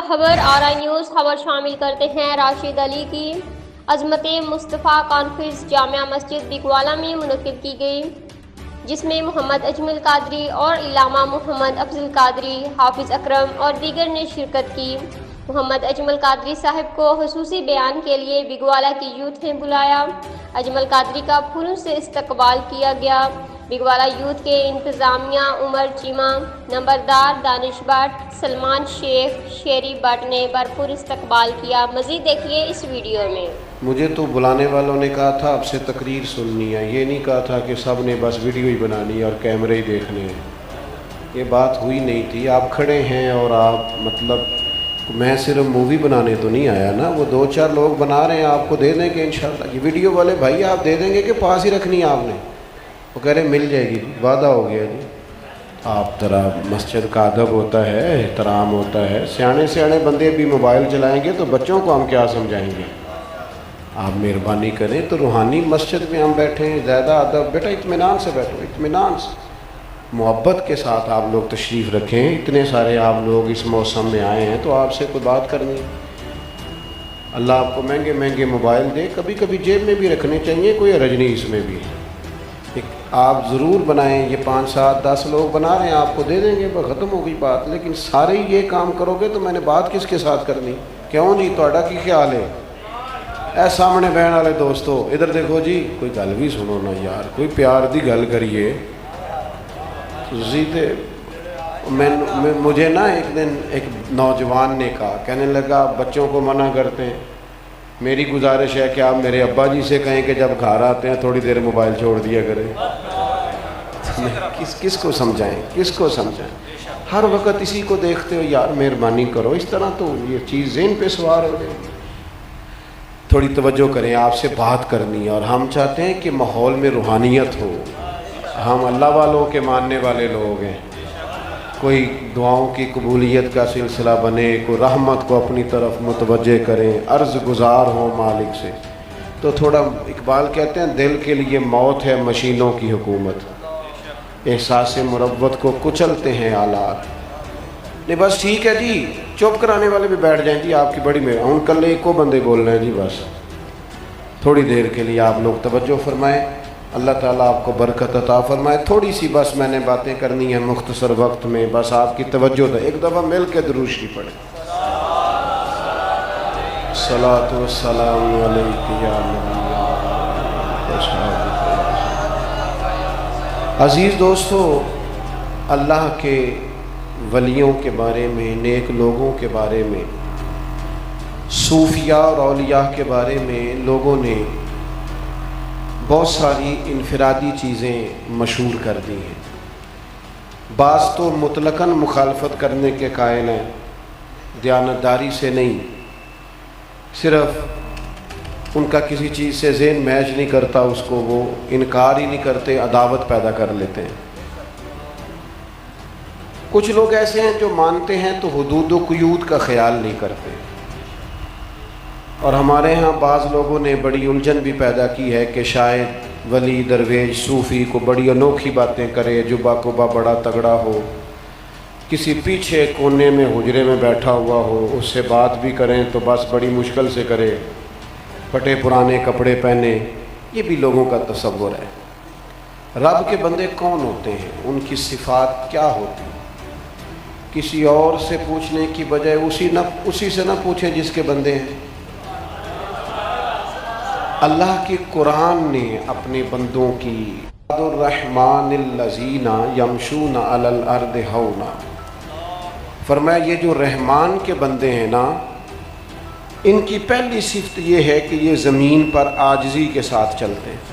خبر آرا نیوز خبر شامل کرتے ہیں راشد علی کی عظمت مصطفیٰ کانفرنس جامعہ مسجد بگوالا میں منعقد کی گئی، جس میں محمد اجمل قادری اور علامہ محمد افضل قادری، حافظ اکرم اور دیگر نے شرکت کی۔ محمد اجمل قادری صاحب کو خصوصی بیان کے لیے بگوالا کی یوتھ نے بلایا۔ اجمل قادری کا پھولوں سے استقبال کیا گیا۔ بگوالا یوتھ کے انتظامیہ عمر چیمہ، نمبردار دانش but, Salman Sheikh, Sherry but نے بھرپور استقبال کیا۔ مزید دیکھیے اس ویڈیو میں۔ مجھے تو بلانے والوں نے کہا تھا آپ سے تقریر سننی ہے، یہ نہیں کہا تھا کہ سب نے بس ویڈیو ہی بنانی اور کیمرے ہی دیکھنے ہیں۔ یہ بات ہوئی نہیں تھی۔ آپ کھڑے ہیں اور آپ میں صرف مووی بنانے تو نہیں آیا نا، وہ 2-4 لوگ بنا رہے ہیں، آپ کو دے دیں گے انشاءاللہ۔ یہ ویڈیو والے بھائی آپ دے دیں گے کہ پاس ہی رکھنی ہے آپ نے؟ وہ کہہ رہے مل جائے گی، وعدہ ہو گیا جی۔ آپ ذرا مسجد کا ادب ہوتا ہے، احترام ہوتا ہے، سیانے بندے بھی موبائل چلائیں گے تو بچوں کو ہم کیا سمجھائیں گے؟ آپ مہربانی کریں تو روحانی مسجد میں ہم بیٹھے ہیں، زیادہ ادب، بیٹا اطمینان سے بیٹھو، اطمینان سے، محبت کے ساتھ آپ لوگ تشریف رکھیں۔ اتنے سارے آپ لوگ اس موسم میں آئے ہیں تو آپ سے کوئی بات کرنی ہے۔ اللہ آپ کو مہنگے موبائل دے، کبھی کبھی جیب میں بھی رکھنے چاہیے، کوئی حرج نہیں اس میں بھی۔ آپ ضرور بنائیں، یہ 5 7 10 لوگ بنا رہے ہیں، آپ کو دے دیں گے، ختم ہو گئی بات۔ لیکن سارے ہی یہ کام کرو گے تو میں نے بات کس کے ساتھ کرنی؟ کیوں جی، تہاڈا کی خیال ہے؟ اے سامنے بہن والے دوستو ادھر دیکھو جی، کوئی گل بھی سنو نا یار، کوئی پیار دی گل کریے۔ مجھے نا ایک دن ایک نوجوان نے کہا، کہنے لگا بچوں کو منع کرتے ہیں، میری گزارش ہے کہ آپ میرے ابا جی سے کہیں کہ جب گھر آتے ہیں تھوڑی دیر موبائل چھوڑ دیا کریں۔ کس کو سمجھائیں؟ ہر وقت اسی کو دیکھتے ہو یار، مہربانی کرو، اس طرح تو یہ چیز ذہن پہ سوار ہو جائے گی۔ تھوڑی توجہ کریں، آپ سے بات کرنی ہے، اور ہم چاہتے ہیں کہ ماحول میں روحانیت ہو۔ ہم اللہ والوں کے ماننے والے لوگ ہیں، کوئی دعاؤں کی قبولیت کا سلسلہ بنے، کوئی رحمت کو اپنی طرف متوجہ کریں، عرض گزار ہوں مالک سے۔ تو تھوڑا اقبال کہتے ہیں دل کے لیے موت ہے مشینوں کی حکومت، احساس مروت کو کچلتے ہیں آلات۔ نہیں بس ٹھیک ہے جی، چپ کرانے والے بھی بیٹھ جائیں جی، آپ کی بڑی مہربانی۔ ہوں کل ایک بندے بول رہے ہیں جی، بس تھوڑی دیر کے لیے آپ لوگ توجہ فرمائیں، اللہ تعالیٰ آپ کو برکت عطا فرمائے۔ تھوڑی سی بس میں نے باتیں کرنی ہیں مختصر وقت میں، بس آپ کی توجہ دیں۔ ایک دفعہ مل کے درود شریف پڑھیں۔ صلاۃ والسلام علیک یا نبی اللہ۔ عزیز دوستو، اللہ کے ولیوں کے بارے میں، نیک لوگوں کے بارے میں، صوفیاء اور اولیاء کے بارے میں لوگوں نے بہت ساری انفرادی چیزیں مشہور کر دی ہیں۔ بعض تو مطلقاً مخالفت کرنے کے قائل ہیں، دیانتداری سے نہیں، صرف ان کا کسی چیز سے ذہن میچ نہیں کرتا، اس کو وہ انکار ہی نہیں کرتے، عداوت پیدا کر لیتے ہیں۔ کچھ لوگ ایسے ہیں جو مانتے ہیں تو حدود و قیود کا خیال نہیں کرتے، اور ہمارے ہاں بعض لوگوں نے بڑی الجھن بھی پیدا کی ہے کہ شاید ولی درویش صوفی کو بڑی انوکھی باتیں کرے، جبہ کبا بڑا تگڑا ہو، کسی پیچھے کونے میں حجرے میں بیٹھا ہوا ہو، اس سے بات بھی کریں تو بس بڑی مشکل سے کرے، پھٹے پرانے کپڑے پہنے۔ یہ بھی لوگوں کا تصور ہے۔ رب کے بندے کون ہوتے ہیں، ان کی صفات کیا ہوتی ہیں، کسی اور سے پوچھنے کی بجائے اسی سے نہ پوچھیں جس کے بندے ہیں۔ اللہ کی قرآن نے اپنے بندوں کی الرحمن الذین یمشون علی الارض ہونا فرمایا، یہ جو رحمان کے بندے ہیں نا، ان کی پہلی صفت یہ ہے کہ یہ زمین پر عاجزی کے ساتھ چلتے ہیں،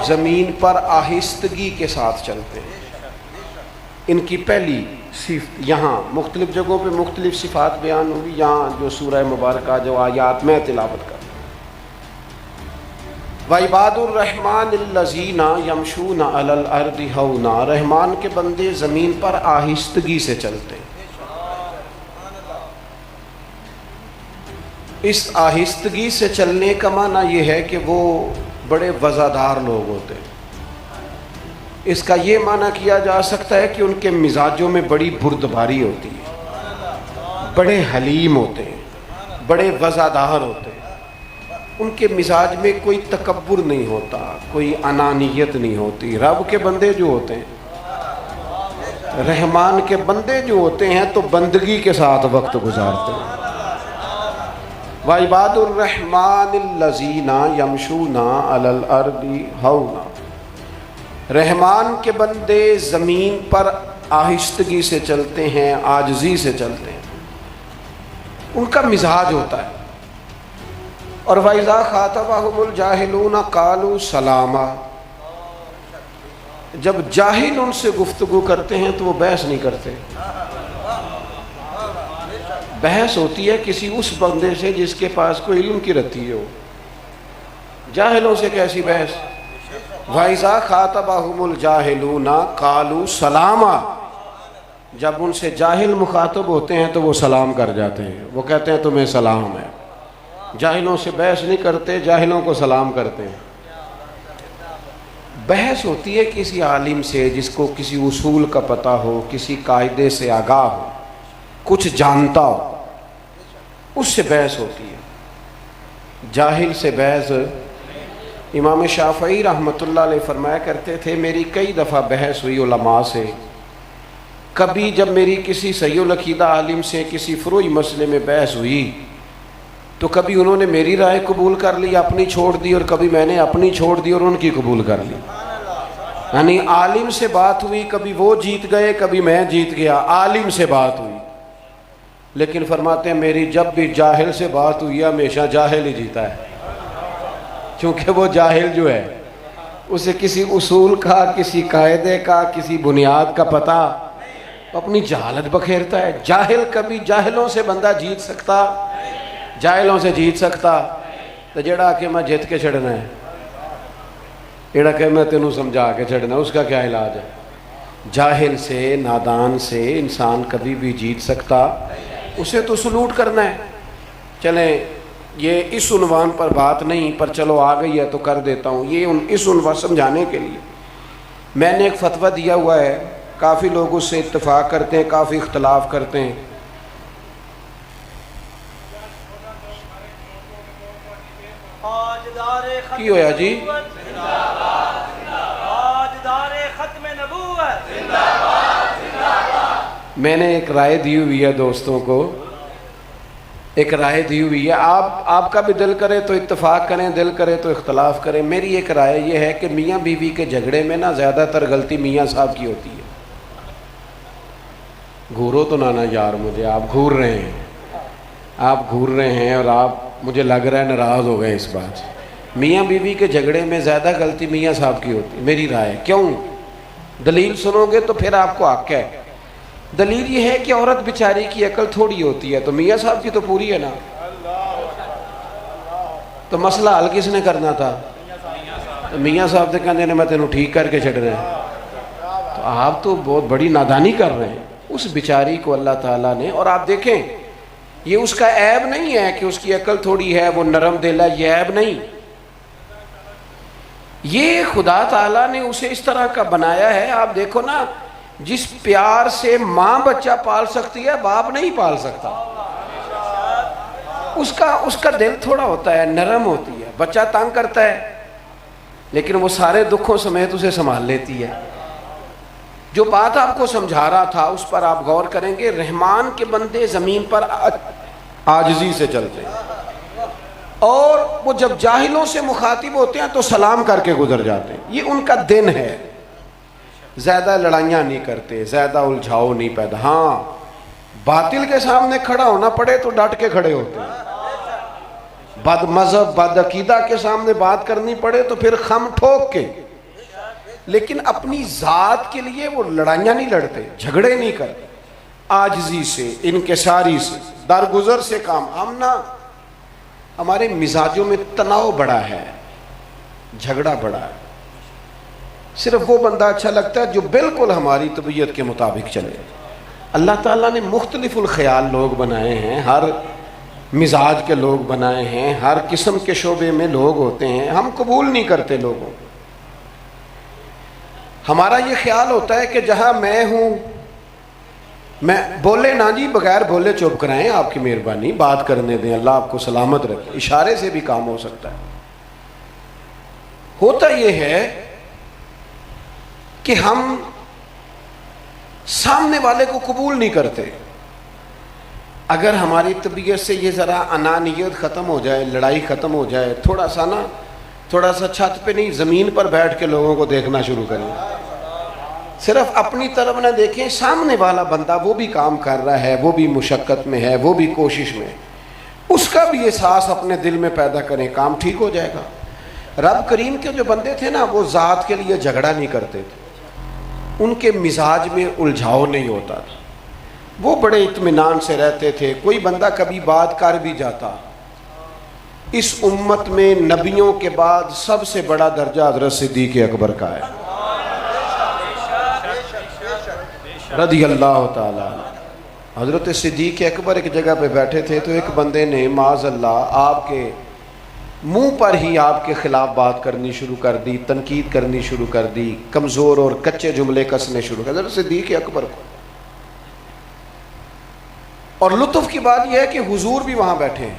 زمین پر آہستگی کے ساتھ چلتے ہیں۔ ان کی پہلی صفت، یہاں مختلف جگہوں پہ مختلف صفات بیان ہوگی، یہاں جو سورہ مبارکہ جو آیات میں تلاوت کر، وَعِبَادُ الرَّحْمَنِ الَّذِينَ يَمْشُونَ عَلَى الْأَرْضِ هَوْنًا، رحمان کے بندے زمین پر آہستگی سے چلتے ہیں۔ اس آہستگی سے چلنے کا معنی یہ ہے کہ وہ بڑے وزادار لوگ ہوتے ہیں۔ اس کا یہ معنی کیا جا سکتا ہے کہ ان کے مزاجوں میں بڑی بردباری ہوتی ہے، بڑے حلیم ہوتے ہیں، بڑے وزادار ہوتے ہیں، ان کے مزاج میں کوئی تکبر نہیں ہوتا، کوئی انانیت نہیں ہوتی۔ رب کے بندے جو ہوتے ہیں، رحمان کے بندے جو ہوتے ہیں تو بندگی کے ساتھ وقت گزارتے ہیں۔ وَعِبَادُ الرَّحْمَٰنِ الَّذِينَ يَمْشُونَ عَلَى الْأَرْضِ هَوْنًا، رحمان کے بندے زمین پر آہستگی سے چلتے ہیں، عاجزی سے چلتے ہیں، ان کا مزاج ہوتا ہے۔ اور وَإِذَا خَاطَبَهُمُ الْجَاهِلُونَ قَالُوا سَلَامًا، جب جاہل ان سے گفتگو کرتے ہیں تو وہ بحث نہیں کرتے۔ بحث ہوتی ہے کسی اس بندے سے جس کے پاس کوئی علم کی رتی ہو، جاہلوں سے کیسی بحث؟ وَإِذَا خَاطَبَهُمُ الْجَاهِلُونَ قَالُوا سَلَامًا، جب ان سے جاہل مخاطب ہوتے ہیں تو وہ سلام کر جاتے ہیں، وہ کہتے ہیں تمہیں سلام ہے۔ جاہلوں سے بحث نہیں کرتے، جاہلوں کو سلام کرتے ہیں۔ بحث ہوتی ہے کسی عالم سے جس کو کسی اصول کا پتہ ہو، کسی قاعدے سے آگاہ ہو، کچھ جانتا ہو، اس سے بحث ہوتی ہے، جاہل سے بحث۔ امام شافعی رحمۃ اللہ علیہ فرمایا کرتے تھے میری کئی دفعہ بحث ہوئی علماء سے، کبھی جب میری کسی صحیح العقیدہ عالم سے کسی فروعی مسئلے میں بحث ہوئی تو کبھی انہوں نے میری رائے قبول کر لی، اپنی چھوڑ دی، اور کبھی میں نے اپنی چھوڑ دی اور ان کی قبول کر لی۔ یعنی عالم سے بات ہوئی، کبھی وہ جیت گئے کبھی میں جیت گیا، عالم سے بات ہوئی۔ لیکن فرماتے ہیں میری جب بھی جاہل سے بات ہوئی ہمیشہ جاہل ہی جیتا ہے، کیونکہ وہ جاہل جو ہے اسے کسی اصول کا، کسی قاعدے کا، کسی بنیاد کا پتہ، اپنی جہالت بکھیرتا ہے۔ جاہل کبھی جاہلوں سے بندہ جیت سکتا، جاہلوں سے جیت سکتا تو جڑا کہ میں جیت کے چھڑنا ہے، جڑا کہ میں تینوں سمجھا کے چھڑنا ہے، اس کا کیا علاج ہے؟ جاہل سے، نادان سے انسان کبھی بھی جیت سکتا، اسے تو سلوٹ کرنا ہے۔ چلیں یہ اس عنوان پر بات نہیں، پر چلو آ گئی ہے تو کر دیتا ہوں، یہ اس عنوان سمجھانے کے لیے میں نے ایک فتویٰ دیا ہوا ہے، کافی لوگ اس سے اتفاق کرتے ہیں، کافی اختلاف کرتے ہیں۔ کی ہویا جی؟ میں نے ایک رائے دی ہوئی ہے دوستوں کو، ایک رائے دی ہوئی ہے، آپ کا بھی دل کرے تو اتفاق کریں، دل کرے تو اختلاف کریں۔ میری ایک رائے یہ ہے کہ میاں بیوی کے جھگڑے میں نا زیادہ تر غلطی میاں صاحب کی ہوتی ہے۔ گھورو تو نانا یار مجھے، آپ گھور رہے ہیں، آپ گھور رہے ہیں اور آپ مجھے لگ رہا ہے ناراض ہو گئے اس بات سے۔ میاں بیوی کے جھگڑے میں زیادہ غلطی میاں صاحب کی ہوتی ہے، میری رائے۔ کیوں؟ دلیل سنو گے تو پھر آپ کو حق ہے۔ دلیل یہ ہے کہ عورت بیچاری کی عقل تھوڑی ہوتی ہے تو میاں صاحب کی تو پوری ہے نا، تو مسئلہ حل کس نے کرنا تھا؟ تو میاں صاحب سے کہنے میں تینوں ٹھیک کر کے چھڑ رہے ہیں، تو آپ تو بہت بڑی نادانی کر رہے ہیں۔ اس بیچاری کو اللہ تعالیٰ نے، اور آپ دیکھیں یہ اس کا عیب نہیں ہے کہ اس کی عقل تھوڑی ہے، وہ نرم دل ہے، یہ عیب نہیں، یہ خدا تعالیٰ نے اسے اس طرح کا بنایا ہے۔ آپ دیکھو نا، جس پیار سے ماں بچہ پال سکتی ہے باپ نہیں پال سکتا۔ اس کا دل تھوڑا ہوتا ہے، نرم ہوتی ہے، بچہ تنگ کرتا ہے لیکن وہ سارے دکھوں سمیت اسے سنبھال لیتی ہے۔ جو بات آپ کو سمجھا رہا تھا اس پر آپ غور کریں گے، رحمان کے بندے زمین پر عاجزی سے چلتے ہیں، اور وہ جب جاہلوں سے مخاطب ہوتے ہیں تو سلام کر کے گزر جاتے ہیں۔ یہ ان کا دن ہے، زیادہ لڑائیاں نہیں کرتے، زیادہ الجھاؤ نہیں پیدا۔ ہاں باطل کے سامنے کھڑا ہونا پڑے تو ڈٹ کے کھڑے ہوتے ہیں، بد مذہب بد عقیدہ کے سامنے بات کرنی پڑے تو پھر خم ٹھوک کے، لیکن اپنی ذات کے لیے وہ لڑائیاں نہیں لڑتے، جھگڑے نہیں کرتے، عاجزی سے، انکساری سے، درگزر سے کام۔ ہم نا ہمارے مزاجوں میں تناؤ بڑا ہے، جھگڑا بڑا ہے، صرف وہ بندہ اچھا لگتا ہے جو بالکل ہماری طبیعت کے مطابق چلے۔ اللہ تعالیٰ نے مختلف الخیال لوگ بنائے ہیں، ہر مزاج کے لوگ بنائے ہیں، ہر قسم کے شعبے میں لوگ ہوتے ہیں، ہم قبول نہیں کرتے لوگوں۔ ہمارا یہ خیال ہوتا ہے کہ جہاں میں ہوں میں بولے نا جی، بغیر بولے چپ کرائیں، آپ کی مہربانی، بات کرنے دیں، اللہ آپ کو سلامت رکھے۔ اشارے سے بھی کام ہو سکتا ہے۔ ہوتا یہ ہے کہ ہم سامنے والے کو قبول نہیں کرتے۔ اگر ہماری طبیعت سے یہ ذرا انانیت ختم ہو جائے، لڑائی ختم ہو جائے، تھوڑا سا چھت پہ نہیں، زمین پر بیٹھ کے لوگوں کو دیکھنا شروع کریں، صرف اپنی طرف نہ دیکھیں، سامنے والا بندہ وہ بھی کام کر رہا ہے، وہ بھی مشقت میں ہے، وہ بھی کوشش میں، اس کا بھی احساس اپنے دل میں پیدا کریں، کام ٹھیک ہو جائے گا۔ رب کریم کے جو بندے تھے نا، وہ ذات کے لیے جھگڑا نہیں کرتے تھے، ان کے مزاج میں الجھاؤ نہیں ہوتا تھا، وہ بڑے اطمینان سے رہتے تھے۔ کوئی بندہ کبھی بات کر بھی جاتا، اس امت میں نبیوں کے بعد سب سے بڑا درجہ حضرت صدیق اکبر کا ہے، رضی اللہ تعالیٰ عنہ۔ حضرت صدیق اکبر ایک جگہ پہ بیٹھے تھے تو ایک بندے نے معاذ اللہ آپ کے منہ پر ہی آپ کے خلاف بات کرنی شروع کر دی، تنقید کرنی شروع کر دی، کمزور اور کچے جملے کسنے شروع کر دی حضرت صدیق اکبر کو۔ اور لطف کی بات یہ ہے کہ حضور بھی وہاں بیٹھے ہیں۔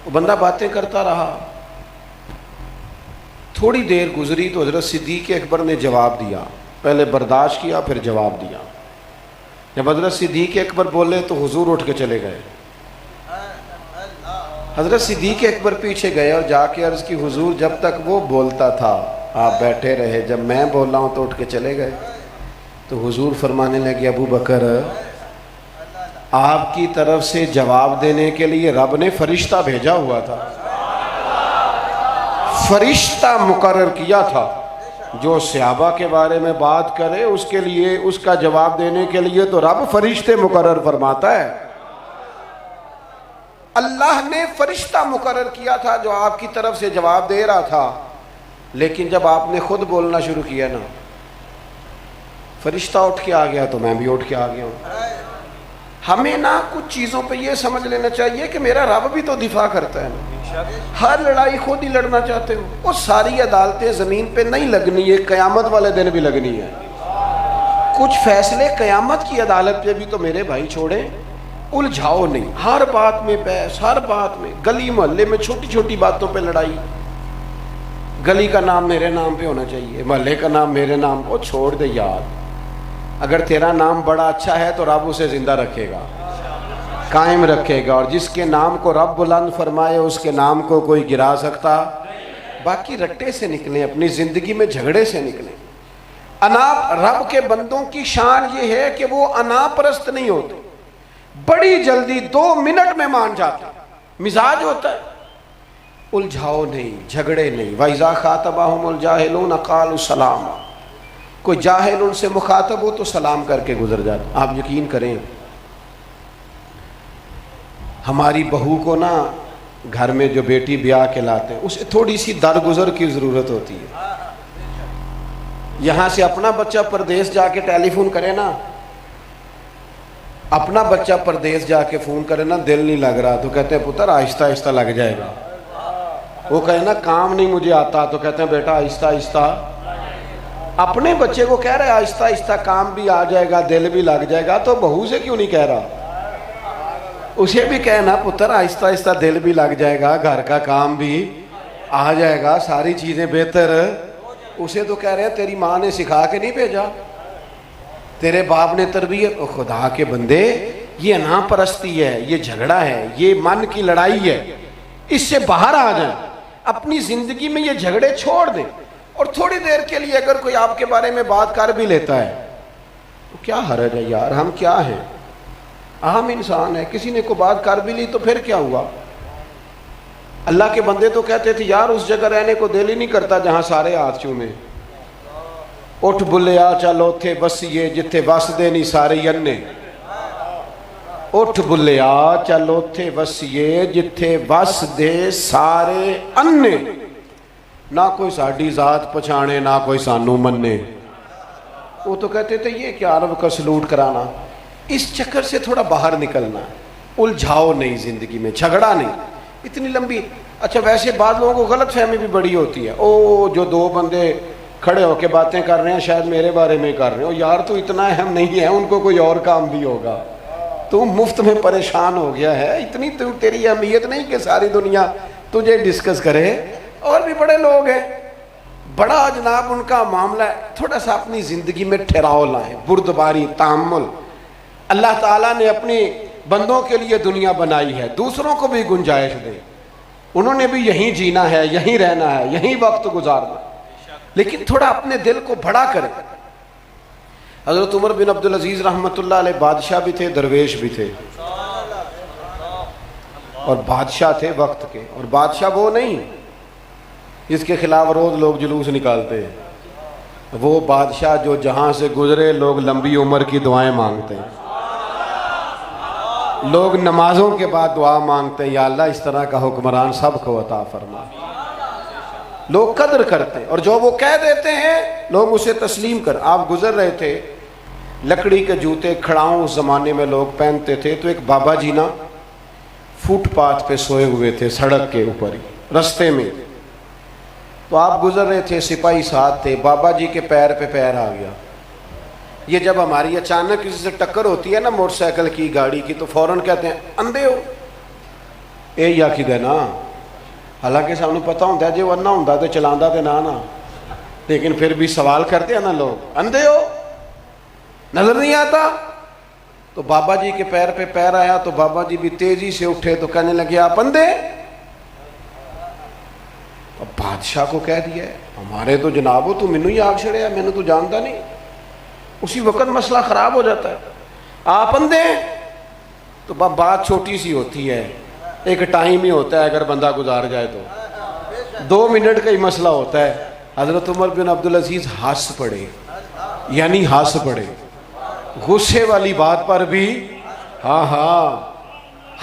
وہ بندہ باتیں کرتا رہا، تھوڑی دیر گزری تو حضرت صدیق اکبر نے جواب دیا، پہلے برداشت کیا پھر جواب دیا۔ جب حضرت صدیق اکبر بولے تو حضور اٹھ کے چلے گئے۔ حضرت صدیق اکبر پیچھے گئے اور جا کے عرض کی، حضور جب تک وہ بولتا تھا آپ بیٹھے رہے، جب میں بول رہا ہوں تو اٹھ کے چلے گئے۔ تو حضور فرمانے لگے، ابو بکر آپ کی طرف سے جواب دینے کے لیے رب نے فرشتہ بھیجا ہوا تھا، فرشتہ مقرر کیا تھا، جو صحابہ کے بارے میں بات کرے اس کے لیے، اس کا جواب دینے کے لیے تو رب فرشتے مقرر فرماتا ہے۔ اللہ نے فرشتہ مقرر کیا تھا جو آپ کی طرف سے جواب دے رہا تھا، لیکن جب آپ نے خود بولنا شروع کیا نا، فرشتہ اٹھ کے آ گیا تو میں بھی اٹھ کے آ گیا ہوں۔ ہمیں نا کچھ چیزوں پہ یہ سمجھ لینا چاہیے کہ میرا رب بھی تو دفاع کرتا ہے نا، ہر لڑائی خود ہی لڑنا چاہتے ہو، وہ ساری عدالتیں زمین پہ نہیں لگنی ہے، قیامت والے دن بھی لگنی ہے۔ کچھ فیصلے قیامت کی عدالت پہ بھی تو میرے بھائی چھوڑیں، الجھاؤ نہیں، ہر بات میں بحث، ہر بات میں، گلی محلے میں چھوٹی چھوٹی باتوں پہ لڑائی، گلی کا نام میرے نام پہ ہونا چاہیے، محلے کا نام میرے نام، وہ چھوڑ دے یار، اگر تیرا نام بڑا اچھا ہے تو رب اسے زندہ رکھے گا، قائم رکھے گا، اور جس کے نام کو رب بلند فرمائے اس کے نام کو کوئی گرا سکتا۔ باقی رٹے سے نکلیں، اپنی زندگی میں جھگڑے سے نکلیں۔ رب کے بندوں کی شان یہ ہے کہ وہ انا پرست نہیں ہوتے، بڑی جلدی 2 منٹ میں مان جاتے، مزاج ہوتا ہے، الجھاؤ نہیں، جھگڑے نہیں۔ وَإِذَا خَاطَبَهُمُ الْجَاهِلُونَ قَالُوا سَلَامًا، کوئی جاہل ان سے مخاطب ہو تو سلام کر کے گزر جاتا۔ آپ یقین کریں، ہماری بہو کو نا گھر میں جو بیٹی بیاہ کے لاتے ہیں اسے تھوڑی سی درگزر کی ضرورت ہوتی ہے۔ یہاں سے اپنا بچہ پردیس جا کے ٹیلی فون کرے نا، اپنا بچہ پردیس جا کے فون کرے نا، دل نہیں لگ رہا تو کہتے ہیں پتر آہستہ آہستہ لگ جائے گا۔ وہ کہے نا کام نہیں مجھے آتا تو کہتے ہیں بیٹا آہستہ آہستہ۔ اپنے بچے کو کہہ رہے آہستہ آہستہ کام بھی آ جائے گا، دل بھی لگ جائے گا، تو بہو سے کیوں نہیں کہہ رہا؟ اسے بھی کہنا پتر آہستہ آہستہ دل بھی لگ جائے گا، گھر کا کام بھی آ جائے گا، ساری چیزیں بہتر۔ اسے تو کہہ رہے ہیں تیری ماں نے سکھا کے نہیں بھیجا، تیرے باپ نے تربیت۔ او خدا کے بندے، یہ انا پرستی ہے، یہ جھگڑا ہے، یہ من کی لڑائی ہے، اس سے باہر آ جائیں، اپنی زندگی میں یہ جھگڑے چھوڑ دیں۔ اور تھوڑی دیر کے لیے اگر کوئی آپ کے بارے میں بات کر بھی لیتا ہے تو کیا حرج ہے یار، ہم کیا ہیں، عام انسان ہے، کسی نے کوئی بات کر بھی لی تو پھر کیا ہوا؟ اللہ کے بندے تو کہتے تھے یار اس جگہ رہنے کو دل ہی نہیں کرتا جہاں سارے ہاتھ چومے۔ اٹھ بلیا چل اوتھے بسیے جتھے وس دے نہیں سارے انے، اٹھ بلیا چل اوتھے بسیے جتھے وس دے سارے انے، نہ کوئی ساڈی ذات پچھانے نہ کوئی سانو منے۔ وہ تو کہتے تھے یہ کیا عرب کا سلوٹ کرانا۔ اس چکر سے تھوڑا باہر نکلنا، الجھاؤ نہیں زندگی میں، جھگڑا نہیں اتنی لمبی۔ اچھا ویسے بعض لوگوں کو غلط فہمی بھی بڑی ہوتی ہے، او جو 2 بندے کھڑے ہو کے باتیں کر رہے ہیں، شاید میرے بارے میں کر رہے ہو، یار تو اتنا اہم نہیں ہے، ان کو کوئی اور کام بھی ہوگا، تو مفت میں پریشان ہو گیا ہے، اتنی تیری اہمیت نہیں کہ ساری دنیا تجھے ڈسکس کرے۔ اور بھی بڑے لوگ ہیں، بڑا جناب ان کا معاملہ ہے، تھوڑا سا اپنی زندگی میں ٹھہراؤ لائیں، بردباری، تحمل۔ اللہ تعالیٰ نے اپنے بندوں کے لیے دنیا بنائی ہے، دوسروں کو بھی گنجائش دے، انہوں نے بھی یہیں جینا ہے، یہیں رہنا ہے، یہیں وقت گزارنا، لیکن تھوڑا اپنے دل کو بڑا کریں۔ حضرت عمر بن عبدالعزیز رحمۃ اللہ علیہ بادشاہ بھی تھے، درویش بھی تھے، اور بادشاہ تھے وقت کے، اور بادشاہ وہ نہیں جس کے خلاف روز لوگ جلوس نکالتے ہیں، وہ بادشاہ جو جہاں سے گزرے لوگ لمبی عمر کی دعائیں مانگتے ہیں، لوگ نمازوں کے بعد دعا مانگتے ہیں، یا اللہ اس طرح کا حکمران سب کو عطا فرما۔ لوگ قدر کرتے ہیں، اور جو وہ کہہ دیتے ہیں لوگ اسے تسلیم کر۔ آپ گزر رہے تھے، لکڑی کے جوتے کھڑاؤں اس زمانے میں لوگ پہنتے تھے، تو ایک بابا جی نا فٹ پاتھ پہ سوئے ہوئے تھے، سڑک کے اوپر ہی رستے میں، تو آپ گزر رہے تھے، سپاہی ساتھ تھے، بابا جی کے پیر پہ پیر آ گیا۔ یہ جب ہماری اچانک کسی سے ٹکر ہوتی ہے نا موٹر سائیکل کی، گاڑی کی، تو فوراً کہتے ہیں اندھے ہو، اے یا کدے نا، حالانکہ سب کو پتہ ہوتا ہے جی وہ انا ہوتا تو چلانا تو نہ، لیکن پھر بھی سوال کرتے ہیں نا لوگ، اندھے ہو، نظر نہیں آتا؟ تو بابا جی کے پیر پہ پیر آیا تو بابا جی بھی تیزی سے اٹھے تو کہنے لگے آپ اندھے؟ اب بادشاہ کو کہہ دیا ہے ہمارے تو جناب ہو، تو مینو ہی آگ چھڑیا، میں نے تو جانتا نہیں، اسی وقت مسئلہ خراب ہو جاتا ہے، آپ اندھے؟ تو بات چھوٹی سی ہوتی ہے، ایک ٹائم ہی ہوتا ہے، اگر بندہ گزار جائے تو 2 منٹ کا ہی مسئلہ ہوتا ہے۔ حضرت عمر بن عبدالعزیز ہنس پڑے، یعنی ہنس پڑے، غصے والی بات پر بھی ہاں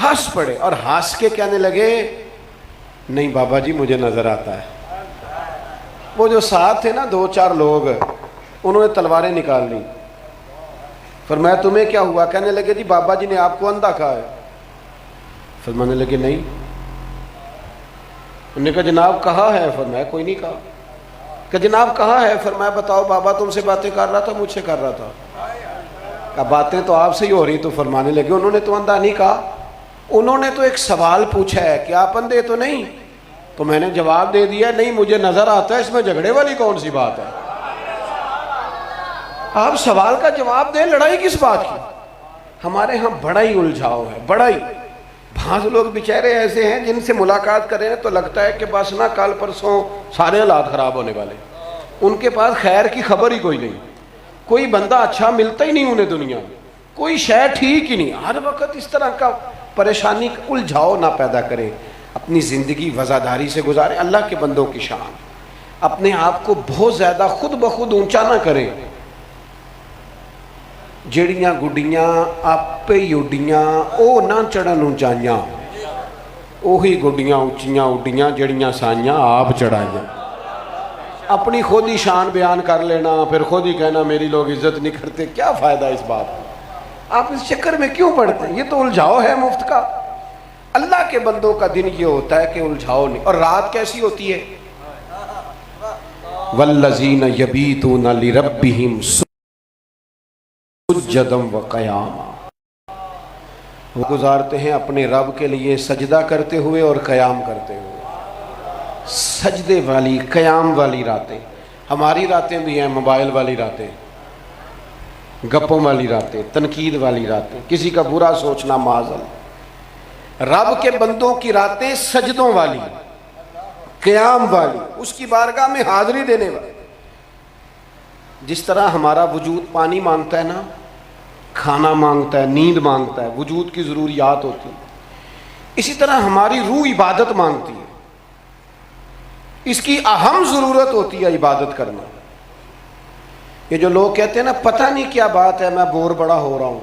ہنس پڑے، اور ہنس کے کہنے لگے نہیں بابا جی مجھے نظر آتا ہے۔ وہ جو ساتھ تھے نا 2-4 لوگ، انہوں نے تلواریں نکال لی، فرمایا تمہیں کیا ہوا؟ کہنے لگے جی بابا جی نے آپ کو اندھا کہا ہے۔ فرمانے لگے نہیں، انہوں نے کہا جناب کہا ہے؟ فرمایا کوئی نہیں کہا۔ کہ جناب کہا ہے؟ فرمایا بتاؤ، بابا تم سے باتیں کر رہا تھا، مجھ سے کر رہا تھا۔ کہا باتیں تو آپ سے ہی ہو رہی۔ تو فرمانے لگے انہوں نے تو اندھا نہیں کہا، انہوں نے تو ایک سوال پوچھا ہے کہ آپ اندھے تو نہیں؟ تو میں نے جواب دے دیا نہیں مجھے نظر آتا ہے، اس میں جھگڑے والی کون سی بات ہے؟ آپ سوال کا جواب دیں، لڑائی کس بات کی؟ ہمارے ہاں بڑا ہی الجھاؤ ہے، بڑا ہی۔ بعض لوگ بیچارے ایسے ہیں جن سے ملاقات کریں تو لگتا ہے کہ بس نا کل پرسوں سارے حالات خراب ہونے والے، ان کے پاس خیر کی خبر ہی کوئی نہیں، کوئی بندہ اچھا ملتا ہی نہیں انہیں دنیا میں، کوئی شے ٹھیک ہی نہیں، ہر وقت اس طرح کا پریشانی الجھاؤ نہ پیدا کریں، اپنی زندگی وزاداری سے گزاریں۔ اللہ کے بندوں کی شان، اپنے آپ کو بہت زیادہ خود بخود اونچا نہ کریں۔ جڑیاں گڈیاں آپے اڈیاں او نہ چڑھن اونچائیاں، اوہی گڈیاں اونچیاں اڈیاں جڑیاں سائیاں آپ چڑھائیاں۔ اپنی خود ہی شان بیان کر لینا، پھر خود ہی کہنا میری لوگ عزت نہیں کرتے، کیا فائدہ اس بات کا؟ آپ اس چکر میں کیوں پڑتے ہیں؟ یہ تو الجھاؤ ہے مفت کا۔ اللہ کے بندوں کا دن یہ ہوتا ہے کہ الجھاؤ نہیں۔ اور رات کیسی ہوتی ہے؟ والذین یبیتون لربہم سجدا وقیاما، وہ گزارتے ہیں اپنے رب کے لیے سجدہ کرتے ہوئے اور قیام کرتے ہوئے۔ سجدے والی قیام والی راتیں، ہماری راتیں بھی ہیں موبائل والی راتیں، گپوں والی راتیں، تنقید والی راتیں، کسی کا برا سوچنا معاذ۔ رب کے بندوں کی راتیں سجدوں والی، قیام والی، اس کی بارگاہ میں حاضری دینے والی۔ جس طرح ہمارا وجود پانی مانگتا ہے نا، کھانا مانگتا ہے، نیند مانگتا ہے، وجود کی ضروریات ہوتی ہیں، اسی طرح ہماری روح عبادت مانگتی ہے، اس کی اہم ضرورت ہوتی ہے عبادت کرنا۔ یہ جو لوگ کہتے ہیں نا پتہ نہیں کیا بات ہے میں بور بڑا ہو رہا ہوں،